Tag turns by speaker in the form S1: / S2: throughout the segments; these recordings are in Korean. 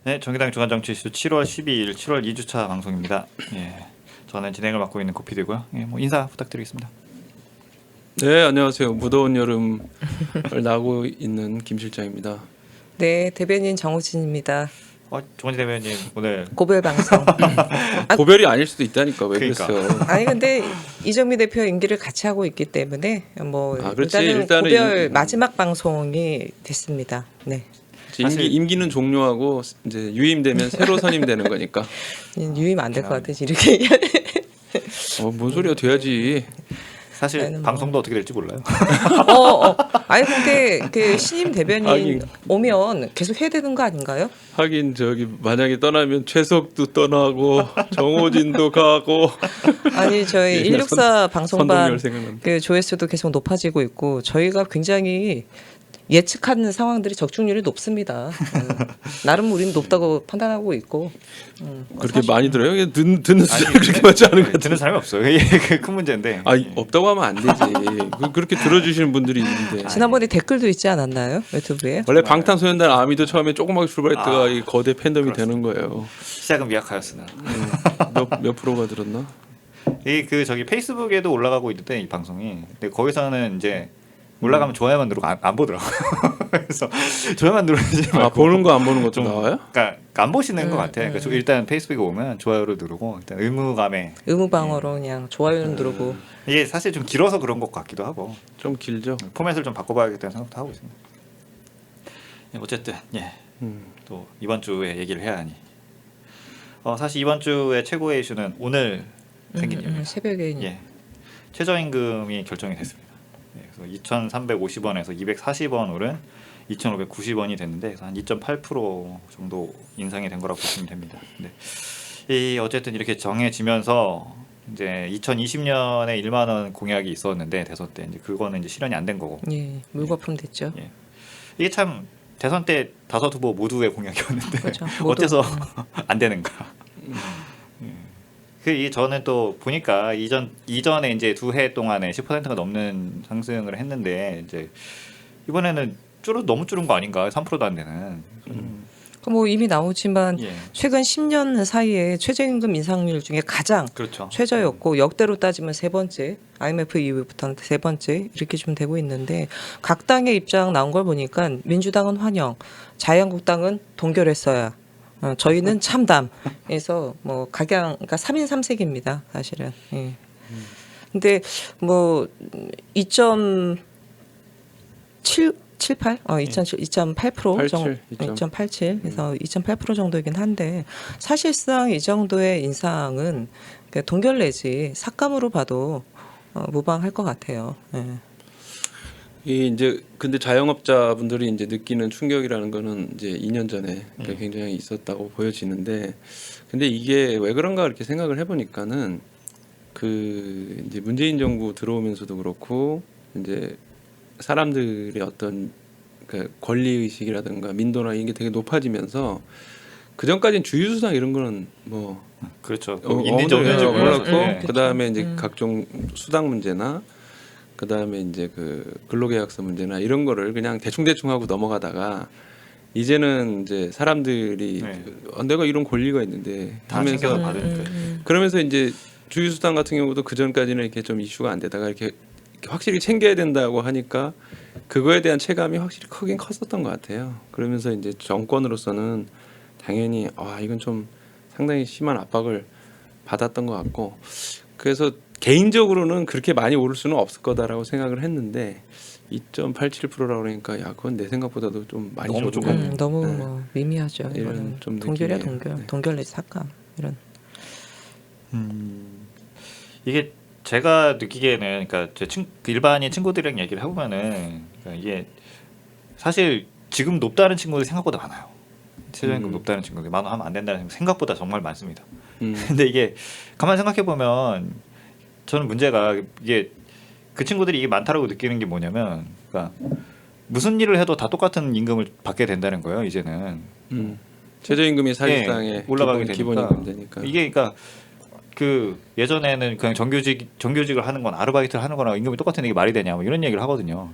S1: 네, 정의당 주간정치 이슈 7월 12일 7월 2주차 방송입니다. 예, 저는 진행을 맡고 있는 고피디고요. 예, 뭐 인사 부탁드리겠습니다.
S2: 네, 안녕하세요. 무더운 여름을 나고 있는 김 실장입니다.
S3: 네, 대변인 정우진입니다.
S1: 정원지 대변인 오늘
S3: 고별 방송.
S2: 고별이 아닐 수도 있다니까 왜
S1: 그러니까.
S2: 그랬어요?
S3: 아니 근데 이정미 대표 임기를 같이 하고 있기 때문에 뭐
S2: 그렇지.
S3: 일단은 고별 마지막 방송이 됐습니다. 네.
S1: 사실-
S2: 임기는 종료하고 이제 유임되면 새로 선임되는 거니까.
S3: 유임 안 될 것 같아서 이렇게 얘기하네.
S2: 뭔 소리가 돼야지.
S1: 사실
S3: 나는 뭐-
S1: 방송도 어떻게 될지 몰라요.
S3: 아니 근데 그 신임 대변인
S2: 하긴.
S3: 오면 계속 해야 되는 거 아닌가요?
S2: 하긴 저기 만약에 떠나면 최석도 떠나고 정호진도 가고.
S3: 아니 저희
S2: 예,
S3: 164 방송반
S2: 선동열 생각난다.
S3: 그 조회수도 계속 높아지고 있고 저희가 굉장히 예측하는 상황들이 적중률이 높습니다. 나름 우리는 높다고 판단하고 있고
S2: 그렇게
S3: 사실-
S2: 많이 들어요? 이게 듣는 숫자 그렇게 많지 않은 것 같아요.
S1: 듣는 사람이 없어요. 이게 큰 문제인데.
S2: 없다고 하면 안 되지. 그렇게 들어주시는 분들이 있는데.
S3: 지난번에 댓글도 있지 않았나요? 유튜브에?
S2: 원래 방탄소년단 아미도 처음에 조그맣게 출발했다가 이 거대 팬덤이 되는
S1: 그렇습니다.
S2: 거예요.
S1: 시작은 미약하였으나
S2: 몇 프로가 들었나?
S1: 저기 페이스북에도 올라가고 있는데 이 방송이. 근데 거기서는 이제 올라가면 좋아요만 누르고 안 보더라고요. 그래서 좋아요만 누르지 말고
S2: 보는 거 안 보는 것도
S1: 좀
S2: 나와요?
S1: 그러니까 안 보시는 것 같아요. 그러니까 일단 페이스북에 오면 좋아요를 누르고 일단 의무감에
S3: 의무방어로 그냥 좋아요는 누르고
S1: 이게 사실 좀 길어서 그런 것 같기도 하고
S2: 좀 길죠.
S1: 포맷을 좀 바꿔봐야겠다는 생각도 하고 있습니다. 어쨌든 또 이번 주에 얘기를 해야 하니 사실 이번 주에 최고의 이슈는 오늘 생긴 일입니다.
S3: 새벽에
S1: 예, 최저임금이 결정이 됐습니다. 그래서 2,350원에서 240원 오른 2,590원이 됐는데 한 2.8% 정도 인상이 된 거라고 보시면 됩니다. 근데 어쨌든 이렇게 정해지면서 이제 2020년에 1만 원 공약이 있었는데 대선 때 이제 그거는 이제 실현이 안 된 거고.
S3: 예, 물거품 됐죠.
S1: 예. 이게 참 대선 때 다섯 후보 모두의 공약이었는데
S3: 그렇죠. 모두.
S1: 어째서 안 되는가? 저는 또 보니까 이전에 이제 두 해 동안에 10%가 넘는 상승을 했는데 이제 이번에는 너무 줄은 거 아닌가? 3%도 안 되는.
S3: 뭐 이미 나오지만
S1: 예.
S3: 최근 10년 사이에 최저임금 인상률 중에 가장
S1: 그렇죠.
S3: 최저였고 역대로 따지면 세 번째, IMF 이후부터는 세 번째 이렇게 좀 되고 있는데 각 당의 입장 나온 걸 보니까 민주당은 환영, 자유한국당은 동결했어야. 저희는 참담해서 뭐 각양 그러니까 3인 3색입니다 사실은. 예. 근데 뭐 2.78 2.8% 정도 2.87 그래서 2.8% 정도이긴 한데 사실상 이 정도의 인상은 동결 내지 삭감으로 봐도 무방할 것 같아요. 예.
S2: 이 이제 근데 자영업자분들이 이제 느끼는 충격이라는 거는 이제 2년 전에 굉장히 있었다고 보여지는데, 근데 이게 왜 그런가 이렇게 생각을 해보니까는 그 이제 문재인 정부 들어오면서도 그렇고 이제 사람들의 어떤 그 권리 의식이라든가 민도나 이게 되게 높아지면서 그 전까지는 주유수당 이런 거는 뭐
S1: 그렇죠.
S2: 있는지 없는지 몰랐고
S1: 예.
S2: 그 다음에 이제 각종 수당 문제나 그 다음에 이제 그 근로계약서 문제나 이런 거를 그냥 대충 하고 넘어가다가 이제는 이제 사람들이
S1: 네.
S2: 내가 이런 권리가 있는데
S1: 다 챙겨서
S2: 하면서
S1: 받으니까.
S2: 그러면서 이제 주유수당 같은 경우도 그 전까지는 이렇게 좀 이슈가 안 되다가 이렇게 확실히 챙겨야 된다고 하니까 그거에 대한 체감이 확실히 크긴 컸었던 것 같아요. 그러면서 이제 정권으로서는 당연히 이건 좀 상당히 심한 압박을 받았던 것 같고, 그래서 개인적으로는 그렇게 많이 오를 수는 없을 거다라고 생각을 했는데 2.87%라고 그러니까 그건 내 생각보다도 좀 많이
S1: 너무
S2: 적은 것 같아요.
S3: 너무
S2: 네.
S3: 뭐 미미하죠.
S2: 이런
S3: 이거는
S2: 좀
S3: 동결이야
S2: 느낌이에요.
S3: 동결,
S2: 네.
S3: 동결 내지 삭감 이런.
S1: 이게 제가 느끼기에는 그러니까 일반인 친구들이랑 얘기를 해보면은 그러니까 이게 사실 지금 높다는 친구들이 생각보다 많아요. 최저임금 높다는 친구들이 10,000원 하면 안 된다는 친구 생각보다 정말 많습니다. 근데 이게 가만 생각해 보면 저는 문제가 이게 그 친구들이 이게 많다라고 느끼는 게 뭐냐면, 그러니까 무슨 일을 해도 다 똑같은 임금을 받게 된다는 거예요. 이제는
S2: 최저임금이 사실상의
S1: 올라가게
S2: 기본
S1: 되니까.
S2: 임금 되니까
S1: 이게 그러니까 그 예전에는 그냥 정규직을 하는 건 아르바이트를 하는 거랑 임금이 똑같은 게 말이 되냐 뭐 이런 얘기를 하거든요.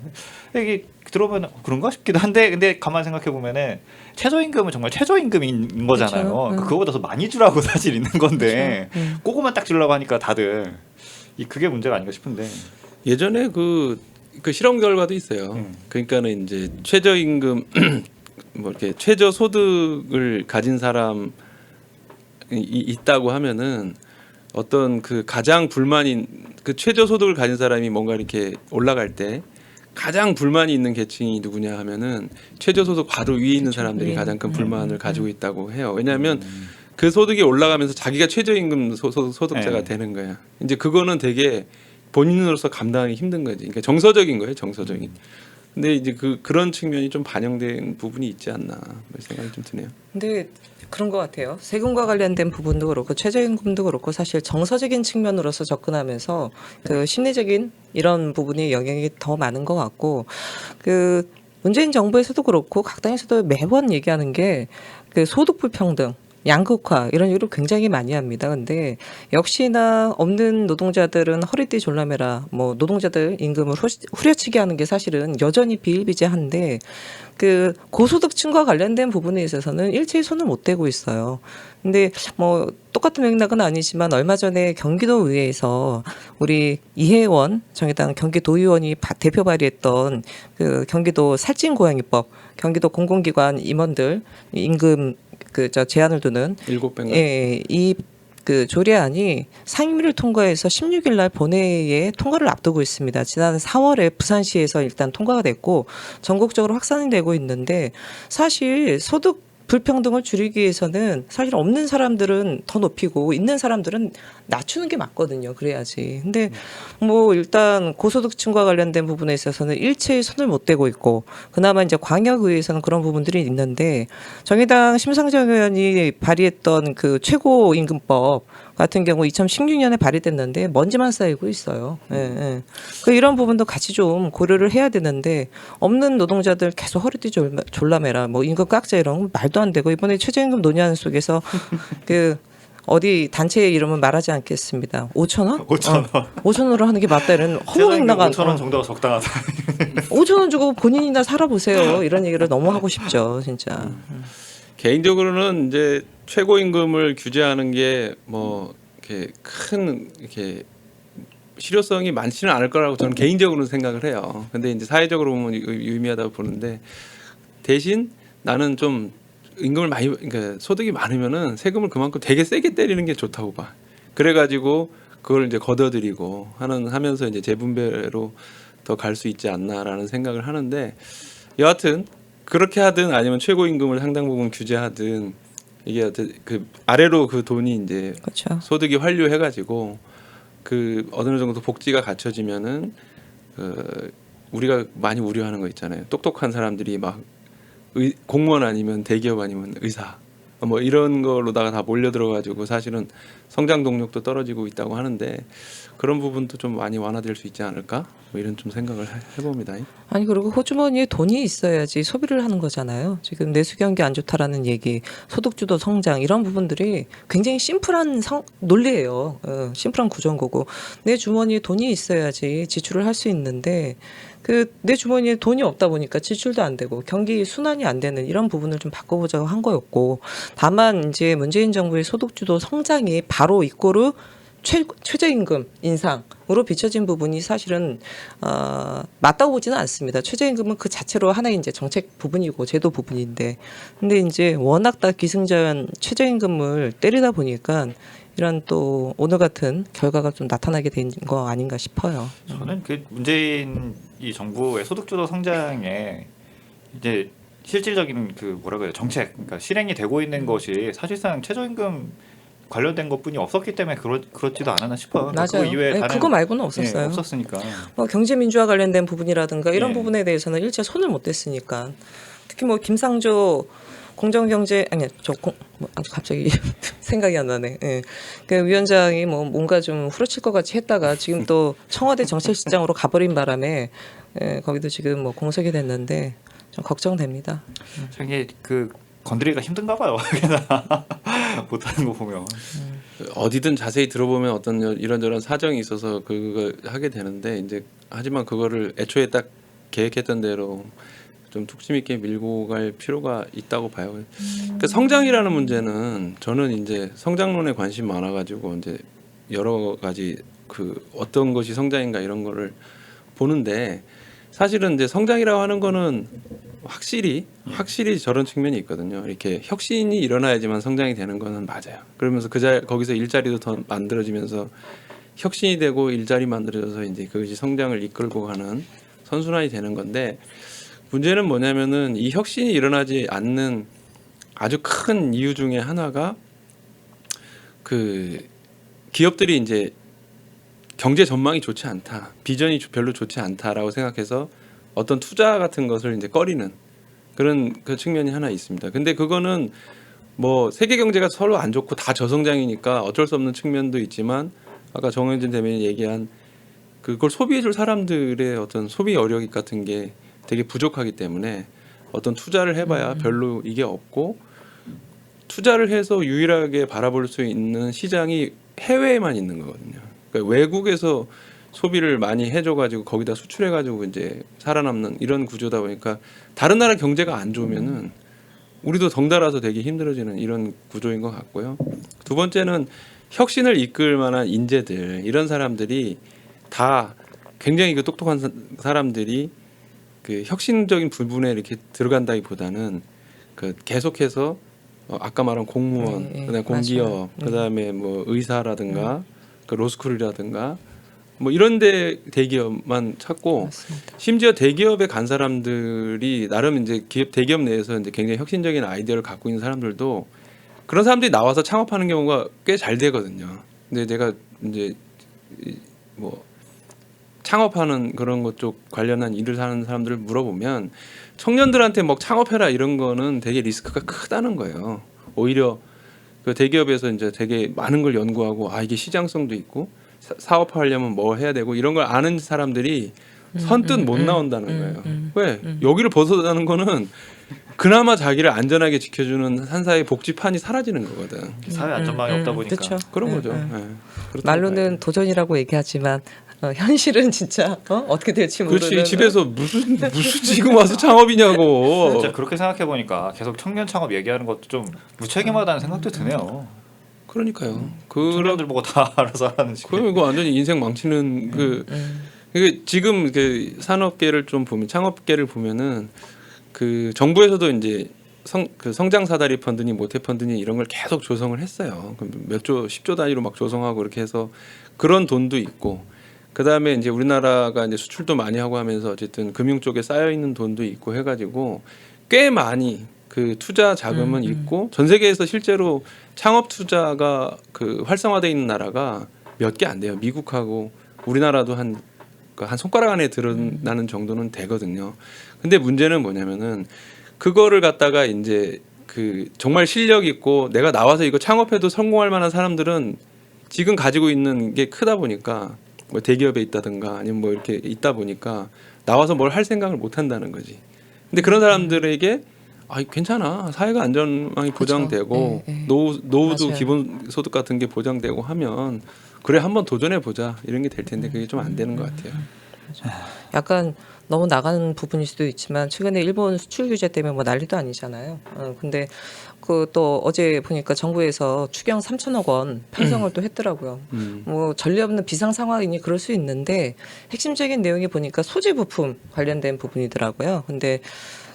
S1: 이게 들어보면 그런가 싶기도 한데 근데 가만 생각해 보면은 최저임금은 정말 최저임금인 거잖아요.
S3: 그렇죠.
S1: 그러니까 그거보다 더 많이 주라고 사실 있는 건데
S3: 그렇죠.
S1: 그거만 딱 주려고 하니까 다들 그게 문제가 아닌가 싶은데.
S2: 예전에 그 실험 결과도 있어요. 그러니까는 이제 최저임금 뭐 이렇게 최저 소득을 가진 사람이 있다고 하면은 어떤 그 가장 불만인 그 최저 소득을 가진 사람이 뭔가 이렇게 올라갈 때 가장 불만이 있는 계층이 누구냐 하면은 최저 소득 바로 위에 있는 사람들이
S3: 위에
S2: 가장 큰
S3: 있는.
S2: 불만을 가지고 있다고 해요. 왜냐하면 그 소득이 올라가면서 자기가 최저임금 소득자가
S1: 네.
S2: 되는 거야. 이제 그거는 되게 본인으로서 감당하기 힘든 거지. 그러니까 정서적인 거예요, 정서적인. 근데 이제 그런 측면이 좀 반영된 부분이 있지 않나 뭐 생각이 좀 드네요.
S3: 근데 그런 것 같아요. 세금과 관련된 부분도 그렇고 최저임금도 그렇고 사실 정서적인 측면으로서 접근하면서 그 심리적인 이런 부분이 영향이 더 많은 것 같고 그 문재인 정부에서도 그렇고 각 당에서도 매번 얘기하는 게 그 소득 불평등. 양극화 이런 얘기를 굉장히 많이 합니다. 근데 역시나 없는 노동자들은 허리띠 졸라매라 뭐 노동자들 임금을 후려치게 하는 게 사실은 여전히 비일비재한데 그 고소득층과 관련된 부분에 있어서는 일체의 손을 못 대고 있어요. 근데 뭐 똑같은 맥락은 아니지만 얼마 전에 경기도의회에서 우리 이혜원 정의당 경기도의원이 대표 발의했던 그 경기도 살찐고양이법, 경기도 공공기관 임원들 임금 제한을 두는
S2: 700만.
S3: 이 그 조례안이 상임위를 통과해서 16일 날 본회의에 통과를 앞두고 있습니다. 지난 4월에 부산시에서 일단 통과가 됐고 전국적으로 확산이 되고 있는데 사실 소득 불평등을 줄이기 위해서는 사실 없는 사람들은 더 높이고 있는 사람들은 낮추는 게 맞거든요. 그래야지. 근데 뭐 일단 고소득층과 관련된 부분에 있어서는 일체의 손을 못 대고 있고 그나마 이제 광역의회에서는 그런 부분들이 있는데 정의당 심상정 의원이 발의했던 그 최고임금법 같은 경우 2016년에 발의됐는데 먼지만 쌓이고 있어요. 예, 예. 그 이런 부분도 같이 좀 고려를 해야 되는데 없는 노동자들 계속 허리띠 졸라매라 뭐 임금 깎자 이런 건 말도 안 되고 이번에 최저임금 논의하는 속에서 그 어디 단체의 이름은 말하지 않겠습니다. 5천 원?
S1: 5천 원.
S3: 5천 원으로 하는 게 맞다 이런
S1: 최저임금
S3: 허무맹랑한
S1: 5천 원 정도가 적당하다.
S3: 5천 원 주고 본인이나 살아보세요. 이런 얘기를 너무 하고 싶죠, 진짜.
S2: 개인적으로는 이제 최고임금을 규제하는 게 뭐 이렇게 큰 이렇게 실효성이 많지는 않을 거라고 저는 개인적으로는 생각을 해요. 근데 이제 사회적으로 보면 유의미하다고 보는데 대신 나는 좀 임금을 많이 그러니까 소득이 많으면은 세금을 그만큼 되게 세게 때리는 게 좋다고 봐. 그래가지고 그걸 이제 걷어들이고 하면서 이제 재분배로 더 갈 수 있지 않나라는 생각을 하는데 여하튼 그렇게 하든 아니면 최고임금을 상당 부분 규제하든 이게 그 아래로 그 돈이 이제
S3: 그렇죠.
S2: 소득이 환류해가지고 그 어느 정도 복지가 갖춰지면은 그 우리가 많이 우려하는 거 있잖아요. 똑똑한 사람들이 막 공무원 아니면 대기업 아니면 의사 뭐 이런 걸로다가 다 몰려 들어가지고 사실은 성장 동력도 떨어지고 있다고 하는데 그런 부분도 좀 많이 완화될 수 있지 않을까? 뭐 이런 좀 생각을 해봅니다.
S3: 아니 그리고 호주머니에 돈이 있어야지 소비를 하는 거잖아요. 지금 내수 경기 안 좋다라는 얘기, 소득주도 성장 이런 부분들이 굉장히 심플한 논리예요. 심플한 구조인 거고 내 주머니에 돈이 있어야지 지출을 할 수 있는데 그 내 주머니에 돈이 없다 보니까 지출도 안 되고 경기 순환이 안 되는 이런 부분을 좀 바꿔보자고 한 거였고 다만 이제 문재인 정부의 소득주도 성장이 바로 이꼬르 최저임금 인상으로 비춰진 부분이 사실은 맞다고 보지는 않습니다. 최저임금은 그 자체로 하나의 이제 정책 부분이고 제도 부분인데, 근데 이제 워낙 다 기승전 최저임금을 때리다 보니까 이런 또 오늘 같은 결과가 좀 나타나게 된 거 아닌가 싶어요.
S1: 저는 그 문재인 이 정부의 소득주도 성장에 이제 실질적인 그 뭐라고 해요 정책, 그러니까 실행이 되고 있는 것이 사실상 최저임금 관련된 것뿐이 없었기 때문에 그렇지도 않았나 싶어요.
S3: 맞아요.
S1: 그거 이외에 다른
S3: 그거 말고는 없었어요.
S1: 없었으니까.
S3: 뭐 경제 민주화 관련된 부분이라든가 이런
S1: 예.
S3: 부분에 대해서는 일체 손을 못 댔으니까 특히 뭐 김상조 공정경제 갑자기 생각이 안 나네. 예. 그 위원장이 뭐 뭔가 좀 후려칠 것 같이 했다가 지금 또 청와대 정책실장으로 가버린 바람에 거기도 지금 뭐 공석이 됐는데 좀 걱정됩니다.
S1: 저게 그 건드리기가 힘든가 봐요. 못하는 거 보면.
S2: 어디든 자세히 들어보면 어떤 이런저런 사정이 있어서 그거 하게 되는데 이제 하지만 그거를 애초에 딱 계획했던 대로 좀 뚝심 있게 밀고 갈 필요가 있다고 봐요. 그러니까 성장이라는 문제는 저는 이제 성장론에 관심 많아가지고 이제 여러 가지 그 어떤 것이 성장인가 이런 거를 보는데 사실은 이제 성장이라고 하는 거는 확실히 저런 측면이 있거든요. 이렇게 혁신이 일어나야지만 성장이 되는 거는 맞아요. 그러면서 거기서 일자리도 더 만들어지면서 혁신이 되고 일자리 만들어져서 이제 그것이 성장을 이끌고 가는 선순환이 되는 건데 문제는 뭐냐면은 이 혁신이 일어나지 않는 아주 큰 이유 중에 하나가 그 기업들이 이제 경제 전망이 좋지 않다, 비전이 별로 좋지 않다라고 생각해서 어떤 투자 같은 것을 이제 꺼리는 그런 그 측면이 하나 있습니다. 근데 그거는 뭐 세계 경제가 서로 안 좋고 다 저성장이니까 어쩔 수 없는 측면도 있지만 아까 정영진 대변인이 얘기한 그걸 소비해줄 사람들의 어떤 소비 여력 같은 게 되게 부족하기 때문에 어떤 투자를 해봐야 별로 이게 없고 투자를 해서 유일하게 바라볼 수 있는 시장이 해외에만 있는 거거든요. 그러니까 외국에서 소비를 많이 해줘가지고 거기다 수출해가지고 이제 살아남는 이런 구조다 보니까 다른 나라 경제가 안 좋으면은 우리도 덩달아서 되게 힘들어지는 이런 구조인 것 같고요. 두 번째는 혁신을 이끌 만한 인재들 이런 사람들이 다 굉장히 그 똑똑한 사람들이 그 혁신적인 부분에 이렇게 들어간다기보다는 그 계속해서 아까 말한 공무원, 그다음에 공기업, 그다음에 뭐 의사라든가 그 로스쿨이라든가 뭐 이런데 대기업만 찾고
S3: 맞습니다.
S2: 심지어 대기업에 간 사람들이 나름 이제 대기업 내에서 이제 굉장히 혁신적인 아이디어를 갖고 있는 사람들도 그런 사람들이 나와서 창업하는 경우가 꽤 잘 되거든요. 근데 내가 이제 뭐 창업하는 그런 것 쪽 관련한 일을 하는 사람들을 물어보면 청년들한테 뭐 창업해라 이런 거는 되게 리스크가 크다는 거예요. 오히려 그 대기업에서 이제 되게 많은 걸 연구하고 아 이게 시장성도 있고 사업하려면 뭐 해야 되고 이런 걸 아는 사람들이 선뜻 못 나온다는 거예요. 왜? 여기를 벗어나는 거는 그나마 자기를 안전하게 지켜주는 산사의 복지판이 사라지는 거거든.
S1: 사회 안전망이 없다 보니까
S3: 그쵸.
S2: 그런
S3: 네,
S2: 거죠.
S3: 네.
S2: 네. 그렇다고 봐야
S3: 말로는
S2: 돼요.
S3: 도전이라고 얘기하지만 현실은 진짜 어떻게 될지 모르는.
S2: 그렇지 집에서 무슨 지금 와서 창업이냐고.
S1: 진짜 그렇게 생각해 보니까 계속 청년 창업 얘기하는 것도 좀 무책임하다는 생각도 드네요.
S2: 그러니까요.
S1: 청년들 보고 다 알아서 하는 식.
S2: 그럼 이거 완전히 인생 망치는 그 지금 그 산업계를 좀 보면 창업계를 보면은 그 정부에서도 이제 성장 사다리 펀드니 모태 펀드니 이런 걸 계속 조성을 했어요. 몇 조, 10조 단위로 막 조성하고 이렇게 해서 그런 돈도 있고 그다음에 이제 우리나라가 이제 수출도 많이 하고 하면서 어쨌든 금융 쪽에 쌓여 있는 돈도 있고 해가지고 꽤 많이 그 투자 자금은 있고 전 세계에서 실제로 창업 투자가 그 활성화되어 있는 나라가 몇 개 안 돼요. 미국하고 우리나라도 한 손가락 안에 드러나는 정도는 되거든요. 근데 문제는 뭐냐면은 그거를 갖다가 이제 그 정말 실력 있고 내가 나와서 이거 창업해도 성공할 만한 사람들은 지금 가지고 있는 게 크다 보니까 뭐 대기업에 있다든가 아니면 뭐 이렇게 있다 보니까 나와서 뭘 할 생각을 못 한다는 거지. 근데 그런 사람들에게 아 괜찮아 사회가 안전망이 보장되고
S3: 네, 네.
S2: 노후도
S3: 맞아요.
S2: 기본 소득 같은 게 보장되고 하면 그래 한번 도전해 보자 이런 게 될 텐데 그게 좀 안 되는 것 같아요.
S3: 약간 너무 나가는 부분일 수도 있지만 최근에 일본 수출 규제 때문에 뭐 난리도 아니잖아요. 근데 그 또 어제 보니까 정부에서 추경 3천억 원 편성을 또 했더라고요. 뭐 전례 없는 비상 상황이니 그럴 수 있는데 핵심적인 내용이 보니까 소재 부품 관련된 부분이더라고요. 근데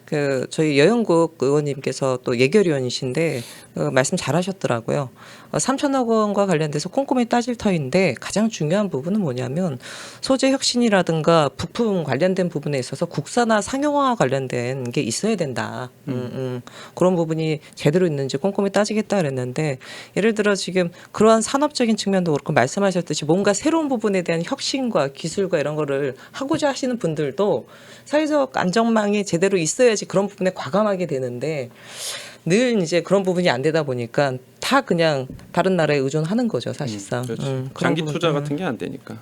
S3: 그 저희 여영국 의원님께서 또 예결위원이신데 말씀 잘하셨더라고요. 3천억 원과 관련돼서 꼼꼼히 따질 터인데 가장 중요한 부분은 뭐냐면 소재 혁신이라든가 부품 관련된 부분에 있어서 국산화 상용화 관련된 게 있어야 된다. 그런 부분이 제대로 있는지 꼼꼼히 따지겠다 그랬는데 예를 들어 지금 그러한 산업적인 측면도 그렇고 말씀하셨듯이 뭔가 새로운 부분에 대한 혁신과 기술과 이런 거를 하고자 하시는 분들도 사회적 안전망이 제대로 있어야지 그런 부분에 과감하게 되는데 늘 이제 그런 부분이 안 되다 보니까 다 그냥 다른 나라에 의존하는 거죠 사실상.
S2: 그렇죠.
S3: 그런
S2: 장기
S3: 부분,
S2: 투자 같은 게 안 되니까.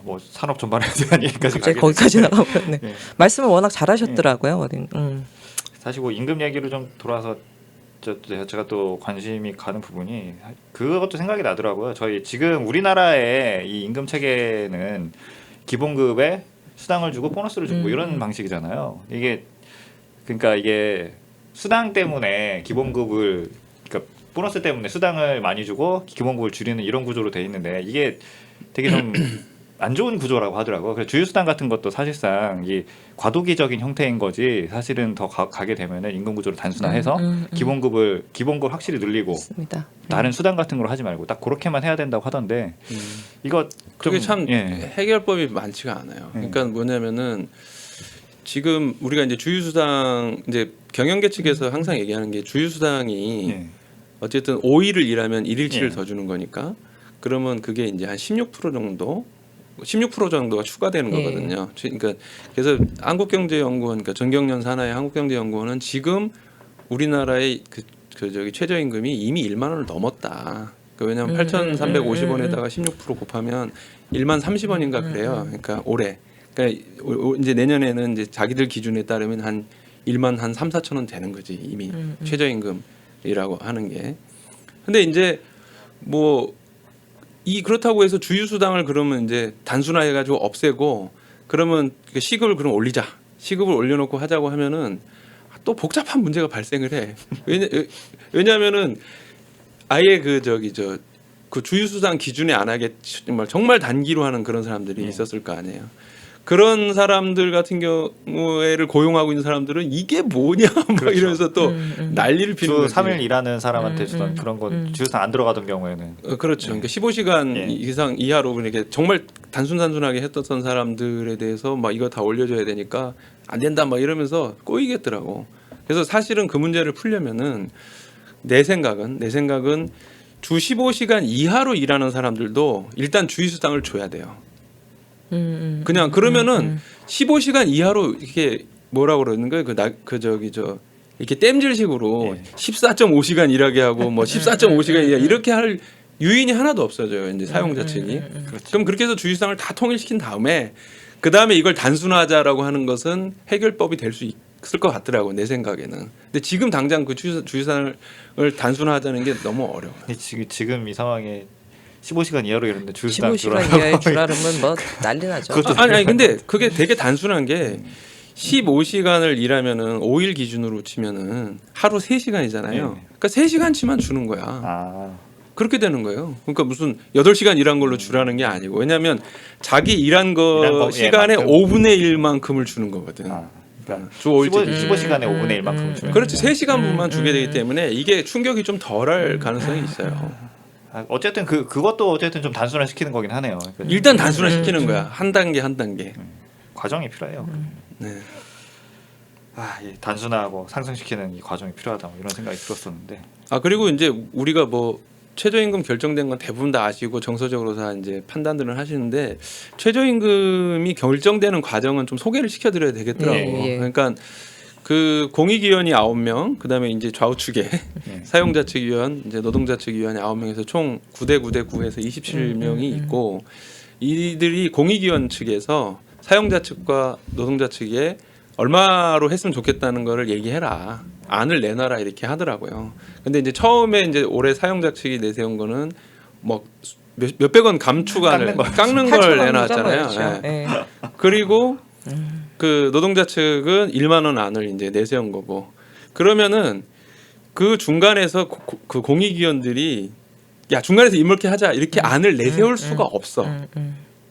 S1: 뭐 산업 전반에 대한 얘기까지
S3: 갑자기
S1: 가게
S3: 거기까지
S1: 됐는데.
S3: 나가버렸네.
S1: 네.
S3: 말씀을 워낙 잘하셨더라고요.
S1: 사실 뭐 임금 얘기로 좀 돌아서 제가 또 관심이 가는 부분이 그것도 생각이 나더라고요. 저희 지금 우리나라의 이 임금 체계는 기본급에 수당을 주고 보너스를 주고 이런 방식이잖아요. 이게 그러니까 이게 수당 때문에 기본급을 그러니까 보너스 때문에 수당을 많이 주고 기본급을 줄이는 이런 구조로 돼 있는데 이게 되게 좀 안 좋은 구조라고 하더라고요. 그래서 주휴수당 같은 것도 사실상 이 과도기적인 형태인 거지 사실은 더 가게 되면은 임금 구조를 단순화해서 기본급을 확실히 늘리고
S3: 맞습니다.
S1: 다른 수당 같은 걸 하지 말고 딱 그렇게만 해야 된다고 하던데 이거
S2: 그게
S1: 좀,
S2: 참
S1: 예.
S2: 해결법이 많지가 않아요. 그러니까 뭐냐면은 지금 우리가 이제 주휴수당 이제 경영계 측에서 항상 얘기하는 게 주휴수당이
S1: 예.
S2: 어쨌든 5일을 일하면 1일치를
S1: 예.
S2: 더 주는 거니까 그러면 그게 이제 한 16% 정도가 추가되는
S3: 예.
S2: 거거든요. 그러니까 그래서 한국경제연구원, 그러니까 전경련 산하의 한국경제연구원은 지금 우리나라의 저기 최저임금이 이미 1만 원을 넘었다. 왜냐하면 8,350원에다가 16% 곱하면 1만 30원인가 그래요. 그러니까 올해. 그러니까 이제 내년에는 이제 자기들 기준에 따르면 한 1만 한 3, 4천 원 되는 거지 이미 최저임금이라고 하는 게. 근데 이제 뭐 그렇다고 해서 주휴수당을 그러면 이제 단순화해가지고 없애고 그러면 시급을 그럼 올리자. 시급을 올려놓고 하자고 하면은 또 복잡한 문제가 발생을 해. 왜냐하면은 아예 그 주휴수당 기준에 안 하게 정말 단기로 하는 그런 사람들이 있었을 거 아니에요. 그런 사람들 같은 경우에를 고용하고 있는 사람들은 이게 뭐냐 막
S1: 그렇죠.
S2: 이러면서 또 난리를
S1: 주
S2: 피는 거지.
S1: 3일 일하는 사람한테 주던 그런 건 주휴수당 안 들어가던 경우에는
S2: 그렇죠. 그러니까 15시간
S1: 예.
S2: 이상 이하로 이렇게 정말 단순하게 했던 사람들에 대해서 막 이거 다 올려줘야 되니까 안 된다 막 이러면서 꼬이겠더라고. 그래서 사실은 그 문제를 풀려면은 내 생각은 주 15시간 이하로 일하는 사람들도 일단 주휴수당을 줘야 돼요. 그냥 그러면은 15시간 이하로 이렇게 뭐라 그러는 거예요? 이렇게 땜질식으로
S1: 예.
S2: 14.5시간 일하게 하고 뭐 14.5시간 이렇게 할 유인이 하나도 없어져요. 이제 사용자 측이. 그럼 그렇게 해서 주휴수당을 다 통일시킨 다음에 그 다음에 이걸 단순화하자라고 하는 것은 해결법이 될 수 있을 것 같더라고 내 생각에는. 근데 지금 당장 그 주휴수당을 단순화하자는 게 너무 어려워.
S1: 지금 이 상황에 15시간 이하로 일하는데 주휴수당
S3: 15시간 이하의 주라르면 뭐 난리 나죠.
S2: 아니 근데 그게 되게 단순한 게 15시간을 일하면은 5일 기준으로 치면은 하루 3시간이잖아요.
S1: 네.
S2: 그러니까 3시간치만 주는 거야.
S1: 아,
S2: 그렇게 되는 거예요. 그러니까 무슨 8시간 일한 걸로 주라는 게 아니고 왜냐하면 자기 일한 거 시간의
S1: 만큼.
S2: 5분의 1만큼을 주는 거거든.
S1: 그러니까
S2: 주 5일
S1: 15시간에 5분의 1만큼 주면
S2: 그렇지 3시간분만 주게 되기 때문에 이게 충격이 좀 덜할 가능성이 있어요.
S1: 어쨌든 그것도 어쨌든 좀 단순화시키는 거긴 하네요. 그러니까
S2: 일단 단순화시키는 거야. 한 단계 한 단계.
S1: 과정이 필요해요.
S2: 네.
S1: 이 단순화하고 상승시키는 이 과정이 필요하다 뭐 이런 생각이 들었었는데
S2: 그리고 이제 우리가 뭐 최저임금 결정된 건 대부분 다 아시고 정서적으로 다 이제 판단들을 하시는데 최저임금이 결정되는 과정은 좀 소개를 시켜드려야 되겠더라고.
S3: 예.
S2: 그러니까 그 공익위원이 9명, 그다음에 이제 좌우측에 사용자 측 위원, 이제 노동자 측 위원이 9명에서 총 9대 9대 9에서 27명이 있고 이들이 공익위원 측에서 사용자 측과 노동자 측에 얼마로 했으면 좋겠다는 거를 얘기해라. 안을 내놔라 이렇게 하더라고요. 근데 이제 처음에 이제 올해 사용자 측이 내세운 거는 뭐 몇백 원 감축안을 깎는 걸 내놨잖아요.
S3: 예.
S2: 그리고 그 노동자 측은 1만 원 안을 이제 내세운 거고 그러면은 그 중간에서 그 공익위원들이 야 중간에서 이렇게 하자 이렇게 안을 내세울 수가 없어.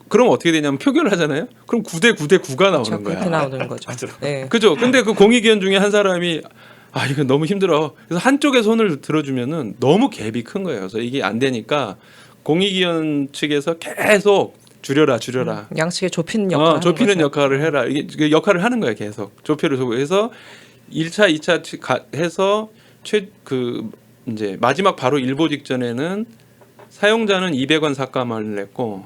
S2: 그럼 어떻게 되냐면 표결을 하잖아요. 그럼 9대 9대 9가 나오는 거야.
S3: 그렇게 나오는 거죠. 예.
S2: 그죠? 근데 그 공익위원 중에 한 사람이 이거 너무 힘들어. 그래서 한쪽에 손을 들어주면은 너무 갭이 큰 거예요. 그래서 이게 안 되니까 공익위원 측에서 계속 줄여라.
S3: 양측에 좁히는 역할을
S2: 좁히는
S3: 하는 거죠.
S2: 역할을 해라. 이게 역할을 하는 거예요. 계속 좁혀를 주고 해서 1차, 2차 해서 이제 마지막 바로 일보 직전에는 사용자는 200원 삭감을 냈고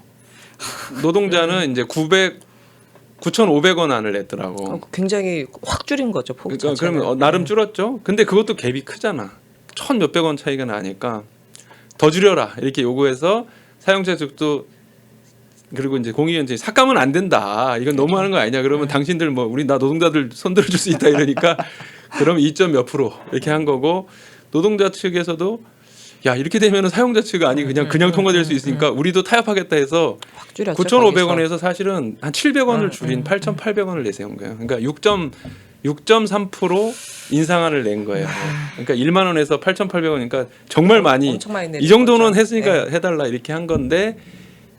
S2: 노동자는 이제 9,500원 안을 냈더라고.
S3: 굉장히 확 줄인 거죠. 폭
S2: 그러니까
S3: 자체는.
S2: 그러면 나름 줄었죠. 근데 그것도 갭이 크잖아. 1,몇백 원 차이가 나니까 더 줄여라 이렇게 요구해서 사용자 측도 그리고 이제 공익위원장이 삭감은 안 된다. 이건 너무하는 거 아니냐. 그러면 당신들 뭐 나 노동자들 손 들어줄 수 있다 이러니까 그럼 2몇% 이렇게 한 거고 노동자 측에서도 야 이렇게 되면은 사용자 측 아니 그냥 통과될 수 있으니까 우리도 타협하겠다 해서
S3: 확 줄였죠.
S2: 9,500원에서 사실은 한 700원을 줄인 8,800원을 내세운 거예요. 그러니까 6.3% 인상안을 낸 거예요. 그러니까 1만 원에서 8,800원이니까 정말 많이
S3: 엄청 많이
S2: 이 정도는
S3: 내린 거죠.
S2: 했으니까
S3: 네.
S2: 해달라 이렇게 한 건데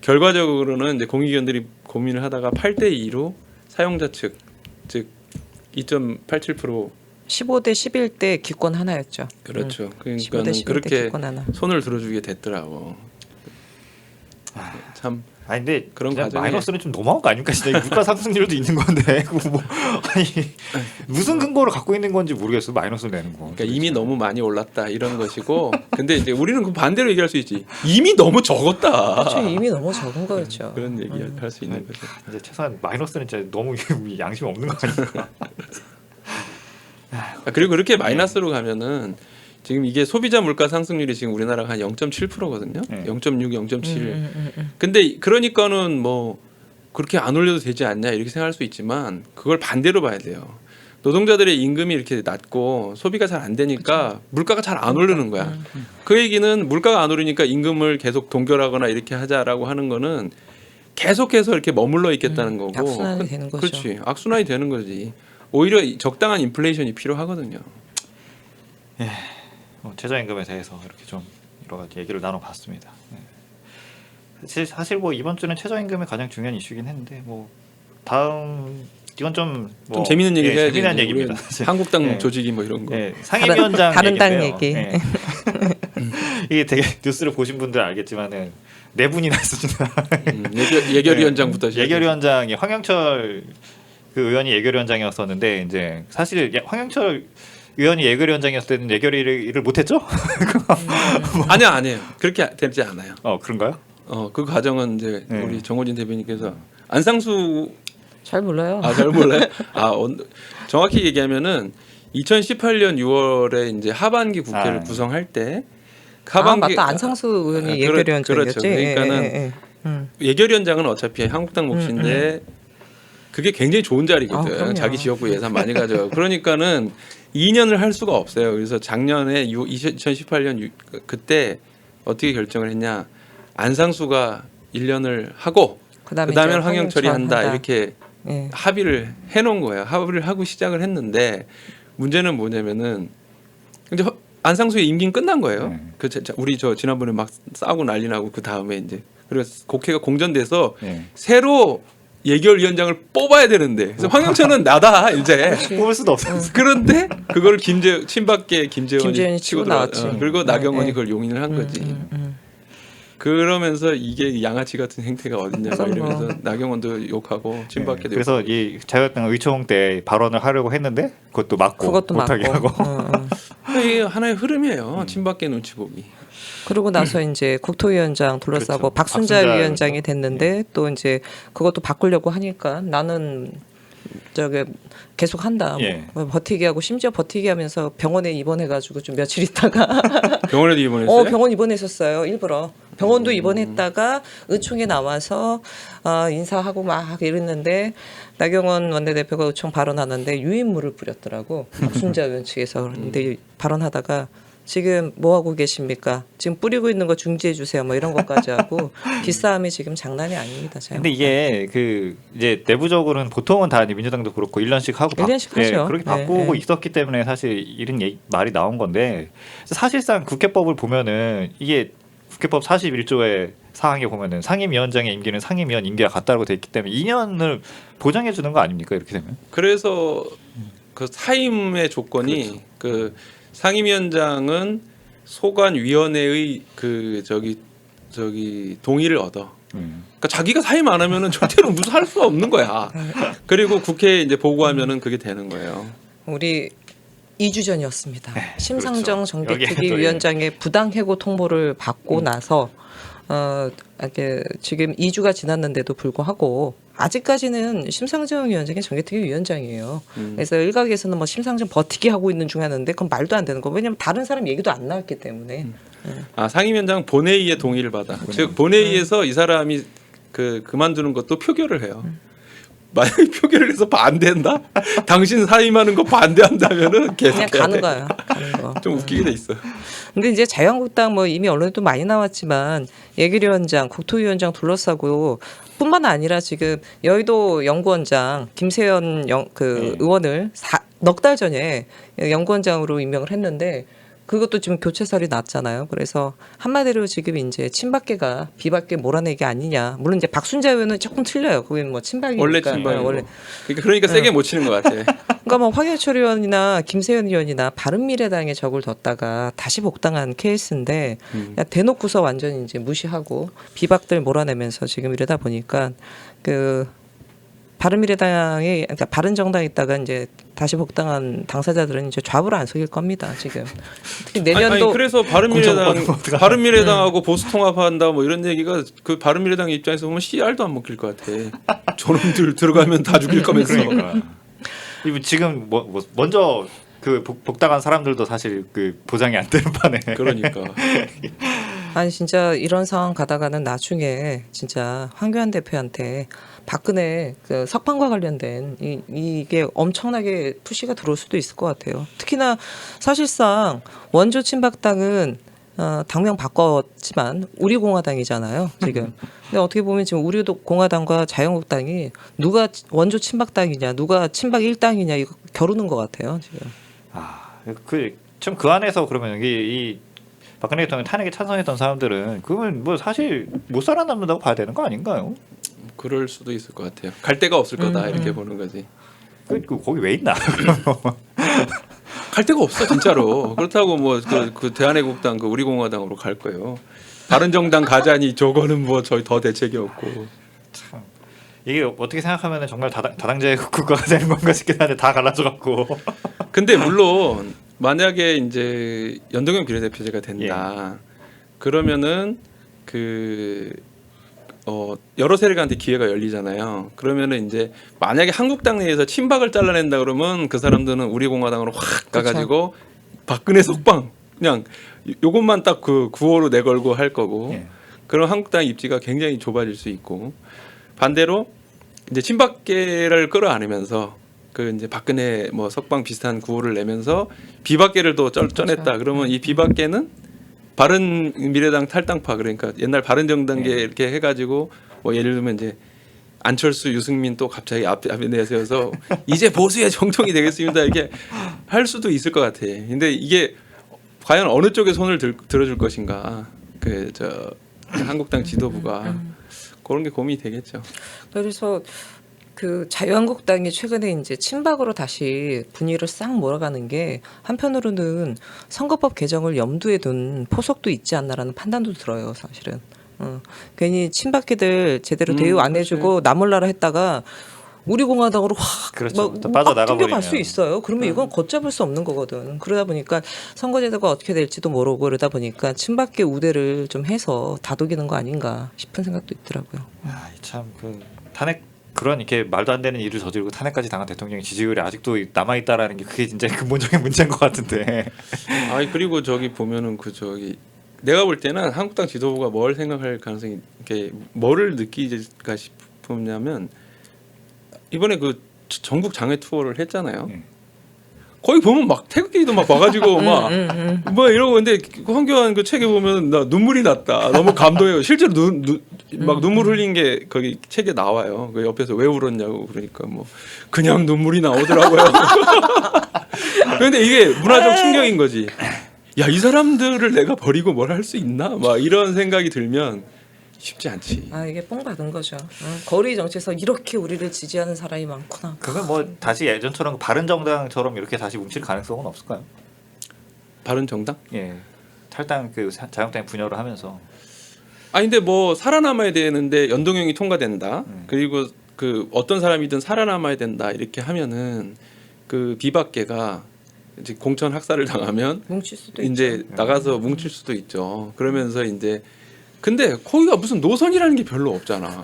S2: 결과적으로는 이제 공익위원들이 고민을 하다가 8대 2로 사용자 측 즉 2.87%
S3: 15대 11대 기권 하나였죠.
S2: 그렇죠.
S3: 15대
S2: 그러니까
S3: 11대
S2: 그렇게
S3: 기권 하나.
S2: 손을 들어주게 됐더라고. 참
S1: 아니 근데
S2: 그런
S1: 그냥
S2: 과정에-
S1: 마이너스는 좀 너무한 거 아닙니까? 진짜 물가 상승률도 있는 건데 그거 뭐 아니 무슨 근거를 갖고 있는 건지 모르겠어 마이너스를 내는 거.
S2: 그러니까 이미 너무 많이 올랐다 이런 것이고 근데 이제 우리는 그 반대로 얘기할 수 있지 이미 너무 적었다
S3: 그렇죠. 이미 너무 적은 거였죠.
S2: 그런 얘기할 수 있는 거죠.
S1: 이제 최소한 마이너스는 진짜 너무 양심 없는 거 아닙니까?
S2: 그리고 그렇게 마이너스로 가면은 지금 이게 소비자 물가 상승률이 지금 우리나라가 한 0.7%거든요.
S1: 네.
S2: 0.6, 0.7. 근데 그러니까는 뭐 그렇게 안 올려도 되지 않냐 이렇게 생각할 수 있지만 그걸 반대로 봐야 돼요. 노동자들의 임금이 이렇게 낮고 소비가 잘 안 되니까 물가가 잘 안 오르는 거야. 그 얘기는 물가가 안 오르니까 임금을 계속 동결하거나 이렇게 하자라고 하는 거는 계속해서 이렇게 머물러 있겠다는 거고.
S3: 악순환이 되는 거죠.
S2: 그렇지. 악순환이 되는 거지. 오히려 적당한 인플레이션이 필요하거든요.
S1: 최저임금에 대해서 이렇게 좀 여러 가지 얘기를 나눠봤습니다. 사실 뭐 이번 주는 최저임금이 가장 중요한 이슈긴 했는데 뭐 다음 이건 좀
S2: 좀 재밌는 얘기 해야지.
S1: 재미난
S2: 이제
S1: 얘기입니다.
S2: 우리 한국당
S1: 예.
S2: 조직이 뭐 이런 거.
S1: 상임위원장
S3: 다른 당
S1: 얘기인데요.
S3: 얘기.
S1: 예. 이게 되게 뉴스를 보신 분들 알겠지만은 네 분이나 있습니다.
S2: 예결위원장부터 시작해서.
S1: 예결위원장이 황영철 그 의원이 예결위원장이었었는데 이제 사실 황영철 의원이 예결위원장이었을 때는 예결위를 못했죠?
S2: 아니에요. 그렇게 되지 않아요.
S1: 그런가요?
S2: 그 과정은 이제
S1: 네.
S2: 우리 정호진 대변인께서 안상수
S3: 잘 몰라요.
S2: 잘 몰라요. 정확히 얘기하면은 2018년 6월에 이제 하반기 국회를 구성할 때
S3: 맞다. 안상수 의원이 예결위원장이었지.
S2: 그렇죠. 그러니까는 예결위원장은 어차피 한국당 몫인데 그게 굉장히 좋은 자리거든.
S3: 그럼요.
S2: 자기 지역구 예산 많이 가져가고. 그러니까는 2년을 할 수가 없어요. 그래서 작년에 2018년 그때 어떻게 결정을 했냐. 안상수가 1년을 하고 그다음에 황영철이 한다. 이렇게
S3: 예.
S2: 합의를 해놓은 거예요. 합의를 하고 시작을 했는데 문제는 뭐냐면은 이제 안상수의 임기는 끝난 거예요. 우리 지난번에 막 싸우고 난리 나고 그 다음에 이제 그래서 국회가 공전돼서 새로 예결위원장을 뽑아야 되는데 그래서 황영철은 나다 이제
S1: 뽑을 수도 없어요.
S2: 그런데 그걸 친박계 김재원이
S3: 김재원이
S2: 치고
S3: 치고 나왔지.
S2: 그리고 나경원이
S3: 네.
S2: 그걸 용인을 한 거지. 그러면서 이게 양아치 같은 행태가 어딨냐 막 이러면서 나경원도 욕하고 친박계도
S1: 그래서
S2: 욕하고.
S1: 이 자유한국당 의총 때 발언을 하려고 했는데 그것도 막고
S3: 그것도
S1: 못하게
S3: 맞고.
S1: 하고
S2: 이게 하나의 흐름이에요. 친박계 눈치 보기.
S3: 그러고 나서 이제 국토위원장 둘러싸고
S1: 그렇죠.
S3: 박순자
S1: 박순자
S3: 위원장이 됐는데 또 이제 그것도 바꾸려고 하니까 나는 저기 계속 한다.
S1: 예.
S3: 뭐 버티기 하고 심지어 버티기 하면서 병원에 입원해가지고 좀 며칠 있다가
S2: 병원에도 입원했어요?
S3: 병원 입원했었어요. 일부러 병원도 입원했다가 의총에 나와서 인사하고 막 이랬는데 나경원 원내대표가 의총 발언하는데 유인물을 뿌렸더라고 박순자 의원 측에서. 그런데 발언하다가 지금 뭐 하고 계십니까? 지금 뿌리고 있는 거 중지해 주세요. 뭐 이런 것까지 하고 기싸움이 지금 장난이 아닙니다.
S1: 근데 이게 그 이제 내부적으로는 보통은 다 민주당도 그렇고 1년씩 하고
S3: 1년씩 하죠.
S1: 그렇게 바꾸고
S3: 네.
S1: 있었기 때문에 사실 이런 말이 나온 건데 사실상 국회법을 보면은 이게 국회법 41조의 사항에 보면은 상임위원장의 임기는 상임위원 임기와 같다고 돼 있기 때문에 2년을 보장해 주는 거 아닙니까? 이렇게 되면.
S2: 그래서 그 사임의 조건이 그 상임위원장은 소관위원회의 그 저기 동의를 얻어. 그러니까 자기가 사임 안 하면은 절대로 무슨 할 수 없는 거야. 그리고 국회에 이제 보고하면은 그게 되는 거예요.
S3: 우리 2주 전이었습니다. 심상정
S1: 그렇죠. 여기에
S3: 정책특위
S1: 또
S3: 위원장의 부당 해고 통보를 받고 나서 이렇게 지금 2주가 지났는데도 불구하고 아직까지는 심상정 위원장이 정책특위 위원장이에요. 그래서 일각에서는 뭐 심상정 버티기 하고 있는 중 하는데 그건 말도 안 되는 거. 왜냐하면 다른 사람 얘기도 안 나왔기 때문에.
S2: 상임위원장 본회의의 동의를 받아. 즉 본회의에서 이 사람이 그만두는 것도 표결을 해요. 만약에 표결을 해서 반대한다? 당신 사임하는 거 반대한다면은 계속
S3: 그냥 가는 거야. 가는 거.
S2: 좀 웃기게 돼 있어.
S3: 근데 이제 자유한국당 뭐 이미 언론에도 많이 나왔지만 예결위원장, 국토위원장 둘러싸고 뿐만 아니라 지금 여의도 연구원장 김세연 의원을 넉 달 전에 연구원장으로 임명을 했는데 그것도 지금 교체설이 났잖아요. 그래서 한마디로 지금 이제 친박계가 비박계 몰아내기 아니냐. 물론 이제 박순자 의원은 조금 틀려요. 거기는 뭐 친박이니까.
S2: 원래 친박이고.
S3: 원래.
S2: 그러니까 세게 못 치는 것 같아.
S3: 그러니까 뭐 황현철 의원이나 김세현 의원이나 바른미래당에 적을 뒀다가 다시 복당한 케이스인데 그냥 대놓고서 완전히 이제 무시하고 비박들 몰아내면서 지금 이러다 보니까 그 바른미래당에 그러니까 바른정당에 있다가 이제 다시 복당한 당사자들은 이제 좌우를 안 속일 겁니다. 지금 특히 내년도
S2: 아니, 그래서 바른미래당하고 보수통합한다 뭐 이런 얘기가 그 바른미래당 입장에서 보면 씨알도 안 먹힐 것 같아. 저놈들 들어가면 다 죽일 거면서.
S1: 그러니까. 이거 지금 뭐 먼저 그 복당한 사람들도 사실 그 보장이 안 되는 판에.
S2: 그러니까.
S3: 아니 진짜 이런 상황 가다가는 나중에 진짜 황교안 대표한테 박근혜 그 석방과 관련된 이게 엄청나게 푸시가 들어올 수도 있을 것 같아요. 특히나 사실상 원조 친박당은 당명 바꿨지만 우리공화당이잖아요 지금. 근데 어떻게 보면 지금 우리공화당과 자유한국당이 누가 원조 친박당이냐 누가 친박 1당이냐 이거 겨루는 것 같아요 지금.
S1: 참 그 안에서 그러면 이 박근혜 대통령 탄핵에 찬성했던 사람들은 그러면 뭐 사실 못 살아남는다고 봐야 되는 거 아닌가요?
S2: 그럴 수도 있을 것 같아요. 갈 데가 없을 거다 이렇게 보는 거지.
S1: 거기 왜 있나?
S2: 갈 데가 없어 진짜로. 그렇다고 뭐 그 대한애국당 그 우리공화당으로 갈 거예요. 바른정당 가자니 저거는 뭐 저희 더 대책이 없고.
S1: 참 이게 어떻게 생각하면 정말 다당제 국가가 되는 건가 싶긴 한데 다 갈라져 갖고.
S2: 근데 물론 만약에 이제 연동형 비례대표제가 된다. 그러면은 여러 세력한테 기회가 열리잖아요. 그러면은 이제 만약에 한국당 내에서 친박을 잘라낸다 그러면 그 사람들은 우리공화당으로 확 가가지고 박근혜 석방 그냥 요것만 딱 그 구호로 내걸고 할 거고.
S1: 예.
S2: 그럼 한국당 입지가 굉장히 좁아질 수 있고 반대로 이제 친박계를 끌어안으면서 그 이제 박근혜 뭐 석방 비슷한 구호를 내면서 비박계를 또 쪄냈다. 그러면 이 비박계는 바른미래당 탈당파 그러니까 옛날 바른정당계 이렇게 해가지고 뭐 예를 들면 이제 안철수, 유승민 또 갑자기 앞에 내세워서 이제 보수의 정통이 되겠습니다 이렇게 할 수도 있을 것 같아. 근데 이게 과연 어느 쪽에 손을 들어줄 것인가 그 한국당 지도부가 그런 게 고민이 되겠죠.
S3: 그래서 그 자유한국당이 최근에 이제 친박으로 다시 분위기를 싹 몰아가는 게 한편으로는 선거법 개정을 염두에 둔 포석도 있지 않나라는 판단도 들어요, 사실은. 괜히 친박계들 제대로 대우 안 해주고 나몰라라 했다가 우리공화당으로 확
S1: 그렇죠. 빠져나가
S3: 갈 수
S1: 버리면.
S3: 있어요. 그러면 이건 걷잡을 수 없는 거거든. 그러다 보니까 선거제도가 어떻게 될지도 모르고 그러다 보니까 친박계 우대를 좀 해서 다독이는 거 아닌가 싶은 생각도 있더라고요.
S1: 참그 탄핵 그런 이렇게 말도 안 되는 일을 저지르고 탄핵까지 당한 대통령의 지지율이 아직도 남아 있다라는 게 그게 진짜 근본적인 문제인 것 같은데.
S2: 아니 그리고 저기 보면은 내가 볼 때는 한국당 지도부가 뭘 생각할 가능성이 이렇게 뭐를 느끼가 싶으냐면 이번에 그 전국 장외 투어를 했잖아요. 거기 보면 막 태극기도 막 와가지고 막 뭐 이러고 근데 황교안 그 책에 보면 나 눈물이 났다. 너무 감동해요. 실제로 막 눈물 흘린 게 거기 책에 나와요. 그 옆에서 왜 울었냐고 그러니까 뭐 그냥 눈물이 나오더라고요. 그런데 이게 문화적 충격인 거지. 야, 이 사람들을 내가 버리고 뭘 할 수 있나? 막 이런 생각이 들면 쉽지 않지.
S3: 이게 뽕 받은 거죠. 거리 정치에서 이렇게 우리를 지지하는 사람이 많구나.
S1: 그러면 뭐 다시 예전처럼 바른정당처럼 이렇게 다시 뭉칠 가능성은 없을까요?
S2: 바른정당?
S1: 예, 탈당 그 자유한국당 분열을 하면서.
S2: 근데 뭐 살아남아야 되는데 연동형이 통과된다. 그리고 그 어떤 사람이든 살아남아야 된다 이렇게 하면은 그 비박계가 이제 공천 학살을 당하면
S3: 뭉칠 수도
S2: 이제
S3: 있죠.
S2: 나가서 뭉칠 수도 있죠. 그러면서 이제 근데 거기가 무슨 노선이라는 게 별로 없잖아.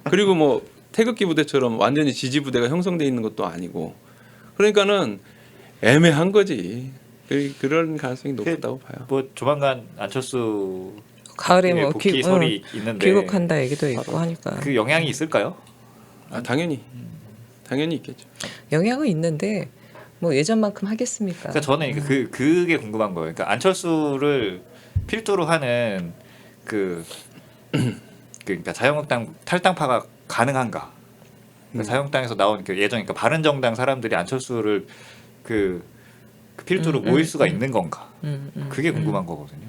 S2: 그리고 뭐 태극기 부대처럼 완전히 지지 부대가 형성돼 있는 것도 아니고. 그러니까는 애매한 거지. 그런 가능성이 높다고 봐요.
S1: 뭐 조만간 안철수
S3: 가을에 뭐
S1: 복귀설이 있는데
S3: 귀국한다 얘기도 있고 하니까.
S1: 그 영향이 있을까요?
S2: 당연히. 당연히 있겠죠.
S3: 영향은 있는데 뭐 예전만큼 하겠습니까?
S1: 그러니까 저는 그게 궁금한 거예요. 그러니까 안철수를 필두로 하는 그러니까 자유한국당 탈당파가 가능한가? 그러니까 자유한국당에서 나온 그 예전 그러니까 바른정당 사람들이 안철수를 그 필두로 모일 수가 있는 건가? 그게 궁금한 거거든요.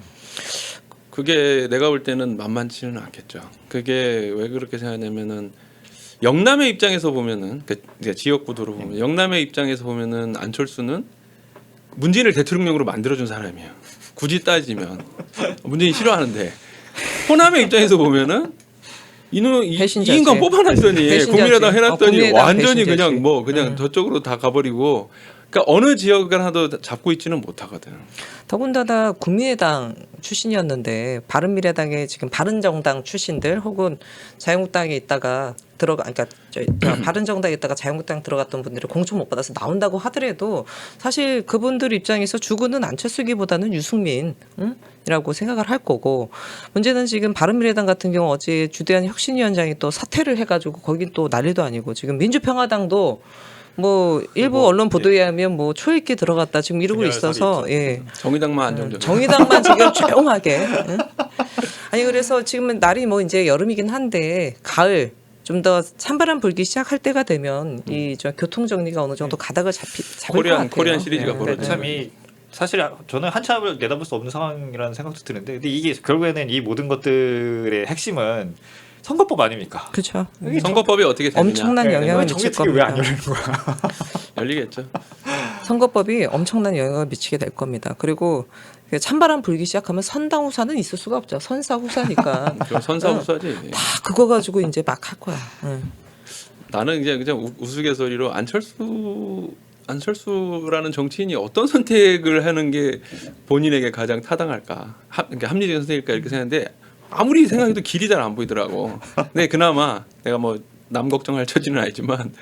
S2: 그게 내가 볼 때는 만만치는 않겠죠. 그게 왜 그렇게 생각하냐면은 영남의 입장에서 보면은 그러니까 지역구도로 보면 영남의 입장에서 보면은 안철수는 문재인을 대통령으로 만들어준 사람이에요. 굳이 따지면 문재인 싫어하는데 호남의 입장에서 보면은 이
S3: 배신자지.
S2: 인간 뽑아놨더니
S3: 배신자지.
S2: 국민의당 해놨더니
S3: 국민의당
S2: 완전히
S3: 배신자지.
S2: 그냥 뭐 그냥 저쪽으로 다 가버리고 그러니까 어느 지역을 하나도 잡고 있지는 못하거든.
S3: 더군다나 국민의당 출신이었는데 바른미래당에 지금 바른정당 출신들 혹은 자유한국당에 있다가 그러니까 바른정당에 있다가 자유한국당 들어갔던 분들이 공천 못 받아서 나온다고 하더라도 사실 그분들 입장에서 주구는 안철수기보다는 유승민 이라고 생각을 할 거고 문제는 지금 바른미래당 같은 경우 어제 주대한 혁신위원장이 또 사퇴를 해가지고 거긴 또 난리도 아니고 지금 민주평화당도 뭐 일부 언론 보도에 하면 뭐 초읽기 들어갔다 지금 이러고 있어서 예.
S2: 정의당만 안정적.
S3: 정의당만 지금 조용하게. 응? 아니 그래서 지금은 날이 뭐 이제 여름이긴 한데 가을 좀 더 찬바람 불기 시작할 때가 되면 이 저 교통 정리가 어느 정도 가닥을 잡을 것 같아요.
S2: 코리안 시리즈가
S3: 네.
S2: 벌어지죠.
S1: 참이 사실 저는 한참을 내다볼 수 없는 상황이라는 생각도 드는데 근데 이게 결국에는 이 모든 것들의 핵심은 선거법 아닙니까?
S3: 그렇죠.
S2: 선거법이 어떻게 되느냐.
S3: 엄청난 영향을 미칠
S1: 정치특위 왜안
S3: 겁니다.
S1: 열리는 거야?
S2: 열리겠죠.
S3: 선거법이 엄청난 영향을 미치게 될 겁니다. 그리고 찬바람 불기 시작하면 선당 후사는 있을 수가 없죠. 선사 후사니까
S2: 선사후사지.
S3: 다 그거 가지고 이제 막 할 거야. 응.
S2: 나는 그냥 우스갯소리로 안철수라는 정치인이 어떤 선택을 하는 게 본인에게 가장 타당할까, 그러니까 합리적인 선택일까 이렇게 생각하는데 아무리 생각해도 길이 잘 안 보이더라고. 근데 그나마 내가 뭐 남 걱정할 처지는 아니지만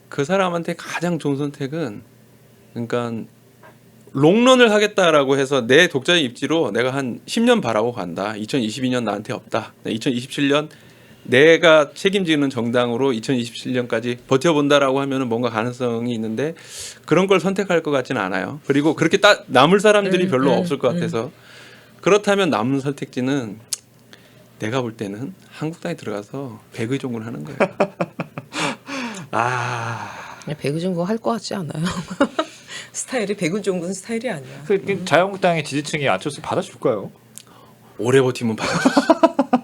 S2: 그 사람한테 가장 좋은 선택은 그러니까 롱런을 하겠다라고 해서 내 독자의 입지로 내가 한 10년 바라고 간다. 2022년 나한테 없다. 2027년 내가 책임지는 정당으로 2027년까지 버텨본다라고 하면은 뭔가 가능성이 있는데 그런 걸 선택할 것 같지는 않아요. 그리고 그렇게 남을 사람들이 별로 없을 것 같아서 그렇다면 남은 선택지는 내가 볼 때는 한국당에 들어가서 백의종군 하는 거예요.
S3: 백의종군 할 것 같지 않아요. 스타일이 백의종군 스타일이 아니야.
S1: 자유한국당의 지지층이 안철수 받아줄까요?
S2: 오래 버티면 받아주지.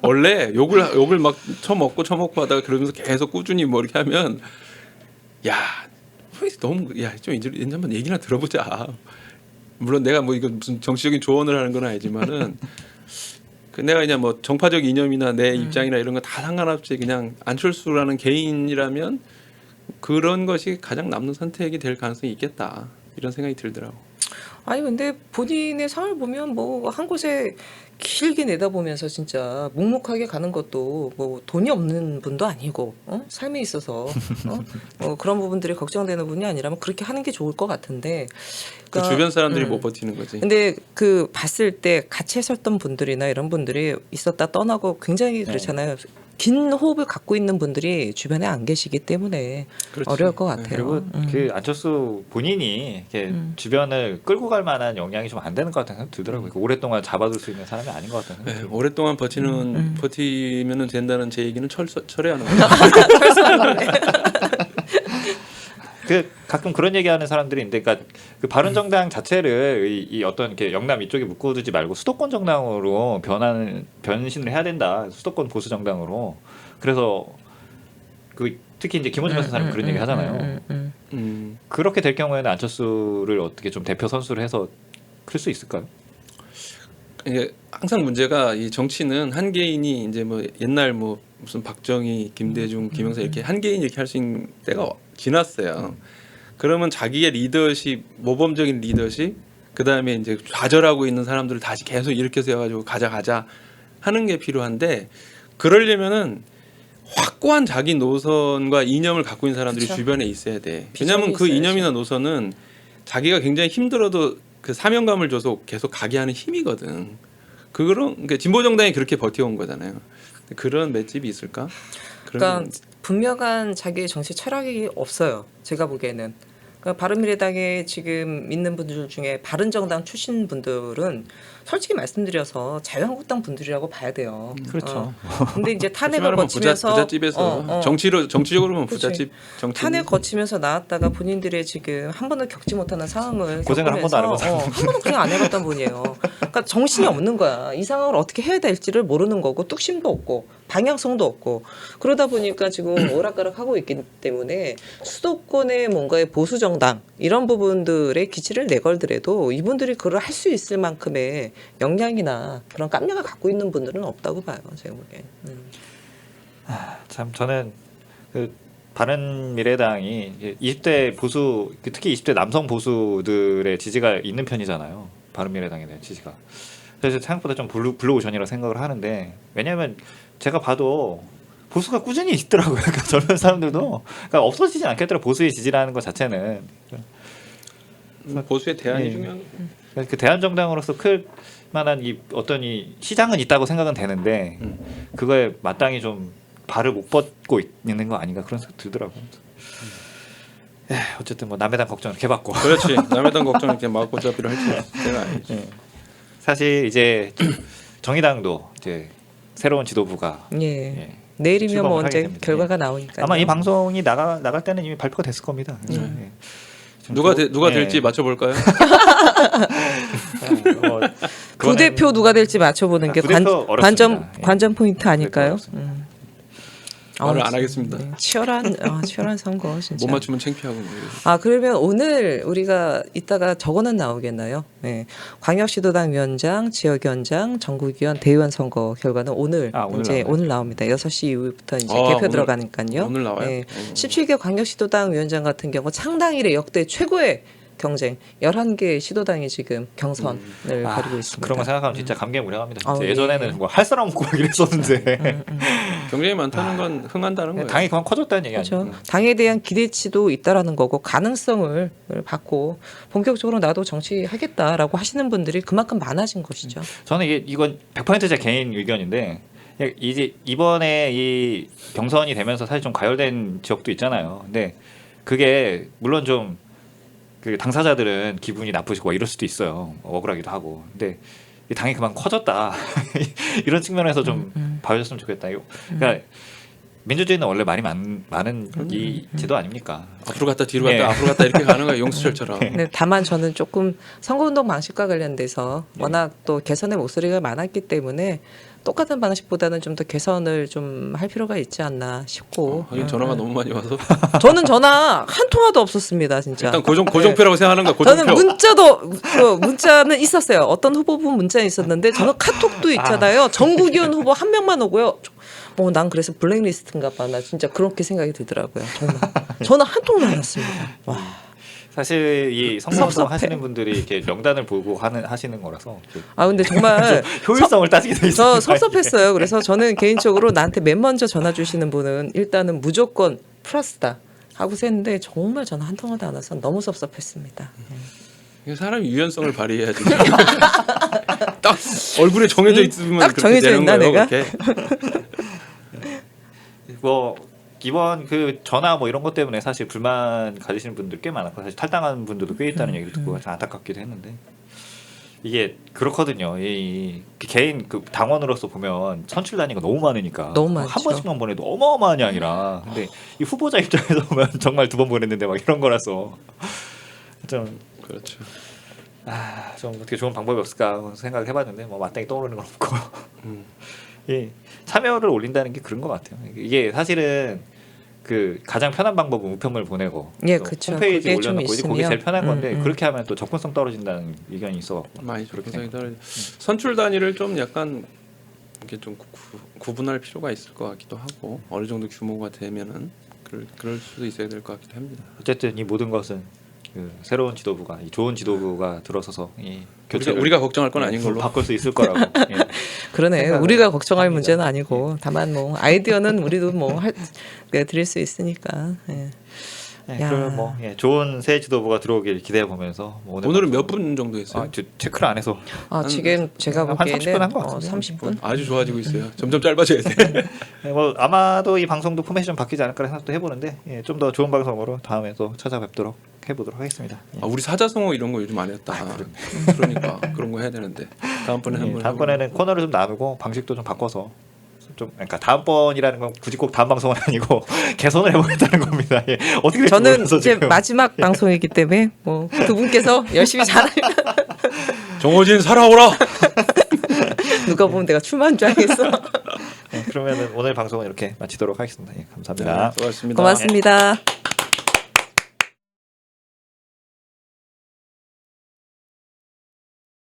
S2: 원래 욕을 막 처먹고 하다가 그러면서 계속 꾸준히 뭐 이렇게 하면 야 너무 좀 이제 한번 얘기나 들어보자. 물론 내가 뭐 이거 무슨 정치적인 조언을 하는 건 아니지만은 내가 그냥 뭐 정파적 이념이나 내 입장이나 이런 거 다 상관없이 그냥 안철수라는 개인이라면 그런 것이 가장 남는 선택이 될 가능성이 있겠다 이런 생각이 들더라고.
S3: 아니 근데 본인의 삶을 보면 뭐 한 곳에 길게 내다보면서 진짜 묵묵하게 가는 것도 뭐 돈이 없는 분도 아니고 삶에 있어서 그런 부분들이 걱정되는 분이 아니라면 그렇게 하는 게 좋을 것 같은데
S2: 그 주변 사람들이 못 버티는 거지.
S3: 근데 그 봤을 때 같이 했었던 분들이나 이런 분들이 있었다 떠나고 굉장히 그렇잖아요. 긴 호흡을 갖고 있는 분들이 주변에 안 계시기 때문에
S2: 그렇지.
S3: 어려울 것 같아요.
S1: 그리고 그 안철수 본인이 이렇게 주변을 끌고 갈 만한 역량이 좀 안 되는 것 같다는 생각이 들더라고요. 오랫동안 잡아둘 수 있는 사람이 아닌 것 같다는 생각이 들어요.
S2: 오랫동안 버티면은 된다는 제 얘기는 철회하는 거예요.
S3: 철수한 거네.
S1: 가끔 그런 얘기하는 사람들이 있는데, 그러니까 그 바른정당 자체를 이 어떤 이렇게 영남 이쪽에 묶어두지 말고 수도권 정당으로 변신을 해야 된다. 수도권 보수 정당으로. 그래서 특히 이제 김원준 같은 사람이 그런 얘기 하잖아요. 그렇게 될 경우에는 안철수를 어떻게 좀 대표 선수를 해서 클 수 있을까요?
S2: 이게 항상 문제가 이 정치는 한 개인이 이제 뭐 옛날 뭐 무슨 박정희, 김대중, 김영사 이렇게 한 개인 이렇게 할 수 있는 때가 지났어요. 그러면 자기의 리더십, 모범적인 리더십, 그 다음에 이제 좌절하고 있는 사람들을 다시 계속 일으켜 세워가지고 가자 하는 게 필요한데 그러려면은 확고한 자기 노선과 이념을 갖고 있는 사람들이
S3: 그쵸.
S2: 주변에 있어야 돼. 왜냐하면 그
S3: 있어야지.
S2: 이념이나 노선은 자기가 굉장히 힘들어도 그 사명감을 줘서 계속 가게 하는 힘이거든. 그러니까 진보 정당이 그렇게 버텨온 거잖아요. 그런 맷집이 있을까?
S3: 그러니까 분명한 자기의 정치 철학이 없어요. 제가 보기에는. 그러니까 바른미래당에 지금 있는 분들 중에 바른정당 출신 분들은 솔직히 말씀드려서 자유한국당 분들이라고 봐야 돼요.
S1: 그렇죠.
S3: 근데 이제 탄핵을
S2: 말하면
S3: 거치면서
S2: 부잣집에서 정치적으로는
S3: 그치.
S2: 부잣집 정치.
S3: 탄핵 거치면서 나왔다가 본인들의 지금 한 번도 겪지 못하는 상황을
S1: 고생을 한 번도 안
S3: 겪으면서
S1: 해봤다는
S3: 한 번도 그냥 안 해봤던 분이에요. 그러니까 정신이 없는 거야. 이 상황을 어떻게 해야 될지를 모르는 거고 뚝심도 없고 방향성도 없고 그러다 보니까 지금 오락가락하고 있기 때문에 수도권의 뭔가의 보수 정당 이런 부분들의 기치를 내걸더라도 이분들이 그걸 할 수 있을 만큼의 역량이나 그런 깜냥을 갖고 있는 분들은 없다고 봐요. 제가 보기엔.
S1: 참 저는 그 바른미래당이 이제 20대 보수 특히 20대 남성 보수들의 지지가 있는 편이잖아요. 바른미래당에 대한 지지가. 그래서 생각보다 좀 블루오션이라고 생각을 하는데 왜냐하면 제가 봐도 보수가 꾸준히 있더라고요. 그러니까 젊은 사람들도 그러니까 없어지지 않겠더라. 보수의 지지라는 것 자체는.
S2: 보수의 대안이
S1: 예.
S2: 중요한.
S1: 그 대한 정당으로서 클 만한 이 어떤 이 시장은 있다고 생각은 되는데 그거에 마땅히 좀 발을 못 뻗고 있는 거 아닌가 그런 생각 들더라고요. 어쨌든 뭐 남의 당 걱정 이렇게 받고
S2: 그렇지. 남의 당 걱정 이렇게 막고잡이로 할 때가 아니지.
S1: 예. 사실 이제 정의당도 이제 새로운 지도부가
S3: 예.
S1: 예.
S3: 내일이면 뭐
S1: 출범을 하게
S3: 언제
S1: 됩니다.
S3: 결과가 나오니까
S1: 아마 이 방송이 나갈 때는 이미 발표가 됐을 겁니다. 그래서, 예.
S2: 누가
S1: 예.
S2: 될지 맞춰볼까요?
S1: 뭐,
S3: 부대표 누가 될지 맞춰보는 게
S1: 부대표 어렵습니다. 예.
S3: 관전 포인트 아닐까요?
S1: 어렵습니다.
S2: 말을 안 하겠습니다.
S3: 네. 치열한 선거 진짜.
S2: 못 맞추면 창피하고.
S3: 그러면 오늘 우리가 이따가 저거는 나오겠나요? 네. 광역시도당 위원장, 지역위원장, 전국위원, 대의원 선거 결과는 오늘
S1: 오늘
S3: 오늘 나옵니다. 6시 이후부터 이제
S2: 아,
S3: 개표
S2: 오늘-
S3: 들어가니까요.
S2: 오늘 나와요?
S3: 네. 17개 광역시도당 위원장 같은 경우 창당 이래 역대 최고의 경쟁 11개 시도당이 지금 경선을 벌이고 있습니다.
S1: 그런 거 생각하면 진짜 감개무량합니다.
S3: 아,
S1: 진짜
S3: 예.
S1: 예전에는 뭐 할 사람 없고 막 이랬었는데
S2: 경쟁이 많다는 건 흥한다는 거예요.
S1: 당이 그만 커졌다는 얘기
S3: 그렇죠.
S1: 아니에요?
S3: 당에 대한 기대치도 있다라는 거고 가능성을 받고 본격적으로 나도 정치하겠다라고 하시는 분들이 그만큼 많아진 것이죠.
S1: 저는 이건 100% 제 개인 의견인데 이제 이번에 이 경선이 되면서 사실 좀 가열된 지역도 있잖아요. 근데 그게 물론 좀 그 당사자들은 기분이 나쁘시고 막 이럴 수도 있어요. 억울하기도 하고. 근데 이 당이 그만 커졌다 이런 측면에서 좀 봐주셨으면 좋겠다. 그러니까 민주주의는 원래 말이 많은 이 제도 아닙니까?
S2: 앞으로 갔다 뒤로 갔다
S1: 네.
S2: 앞으로 갔다 이렇게 가는 거예요. 용수철처럼.
S3: 네, 다만 저는 조금 선거운동 방식과 관련돼서 워낙 또 개선의 목소리가 많았기 때문에 똑같은 방식보다는 좀 더 개선을 좀 할 필요가 있지 않나 싶고.
S2: 하긴 전화가 너무 많이 와서
S3: 저는 전화 한 통화도 없었습니다, 진짜.
S2: 일단 고정표라고 생각하는 거야. 고정표.
S3: 저는 문자는 있었어요. 어떤 후보분 문자는 있었는데 저는 카톡도 있잖아요. 전국위원 후보 한 명만 오고요. 난 그래서 블랙리스트인가 봐. 나 진짜 그렇게 생각이 들더라고요. 정말. 저는 한 통도 안 왔습니다. 와.
S1: 사실 이 선거운동
S3: 섭섭해.
S1: 하시는 분들이 이렇게 명단을 보고 하시는 거라서
S3: 근데 정말
S1: 효율성을 따지게 돼
S3: 저
S1: 있어요.
S3: 섭섭했어요. 그래서 저는 개인적으로 나한테 맨 먼저 전화 주시는 분은 일단은 무조건 플러스다 하고 했는데 정말 저는 한 통화도 안 와서 너무 섭섭했습니다.
S2: 사람이 유연성을 발휘해야지. 딱 얼굴에 정해져 있으면
S3: 딱
S2: 그렇게
S3: 정해져
S2: 되는
S3: 있나,
S2: 거예요,
S3: 내가?
S2: 그렇게.
S1: 뭐 이번 그 전화 뭐 이런 것 때문에 사실 불만 가지시는 분들 꽤 많았고 사실 탈당한 분들도 꽤 있다는 얘기를 듣고 참 안타깝기도 했는데 이게 그렇거든요. 이 개인 그 당원으로서 보면 선출 단위가 너무 많으니까
S3: 너무
S1: 한
S3: 많죠.
S1: 번씩만 보내도 어마어마한 양이라 근데 이 후보자 입장에서 보면 정말 2번 보냈는데 막 이런 거라서 좀
S2: 그렇죠.
S1: 좀 어떻게 좋은 방법이 없을까 생각을 해봤는데 뭐 마땅히 떠오르는 건 없고
S2: 음.
S1: 예, 참여를 올린다는 게 그런 것 같아요. 이게 사실은 그 가장 편한 방법은 우편물 보내고
S3: 예,
S1: 또
S3: 그쵸.
S1: 홈페이지에
S3: 그게 좀
S1: 올려놓고 이제 그게 제일
S3: 있으면.
S1: 편한 건데
S3: 음.
S1: 그렇게 하면 또 접근성 떨어진다는 의견이 있어갖고
S2: 많이
S1: 그렇게
S2: 접근성이
S1: 생각-
S2: 떨어져. 선출 단위를 좀 약간 이렇게 좀 구분할 필요가 있을 것 같기도 하고 어느 정도 규모가 되면은 그럴 수도 있어야 될 것 같기도 합니다.
S1: 어쨌든 이 모든 것은 그 새로운 지도부가 이 좋은 지도부가 들어서서 이 교체를
S2: 우리가 걱정할 건 아닌 걸로.
S1: 바꿀 수 있을 거라고 예.
S3: 그러네.
S1: 생각을
S3: 우리가 걱정할
S1: 합니다.
S3: 문제는 아니고 다만 뭐 아이디어는 우리도 드릴 수 있으니까. 예.
S1: 예,
S3: 야.
S1: 그러면 뭐 예, 좋은 새 지도부가 들어오길 기대해 보면서 뭐
S2: 오늘은 몇
S1: 방송-
S2: 분 정도 했어요?
S1: 저 체크를 안 해서
S3: 지금 제가
S1: 한
S3: 보기에는
S1: 30분 한것 같은데.
S3: 30분.
S2: 아주 좋아지고 있어요. 점점 짧아져야 돼.
S1: 예, 뭐 아마도 이 방송도 포맷이 좀 바뀌지 않을까 생각도 해보는데 예, 좀 더 좋은 방송으로 다음에 또 찾아뵙도록 해보도록 하겠습니다. 예.
S2: 우리 사자성어 이런 거 요즘 안 했다. 그러니까 그런 거 해야 되는데 다음번에
S1: 예,
S2: 한번.
S1: 다음번에는 코너를 좀 나누고 방식도 좀 바꿔서 좀 그러니까 다음번이라는 건 굳이 꼭 다음 방송은 아니고 개선을 해보겠다는 겁니다. 예, 어떻게 될지
S3: 저는
S1: 몰라서
S3: 이제
S1: 지금.
S3: 마지막 방송이기 때문에 뭐 두 분께서 열심히 잘하면
S2: 정호진 살아오라.
S3: 누가 보면 내가 출마한 줄 알겠어.
S1: 예, 그러면은 오늘 방송은 이렇게 마치도록 하겠습니다. 예, 감사합니다.
S2: 네, 수고하셨습니다.
S3: 고맙습니다.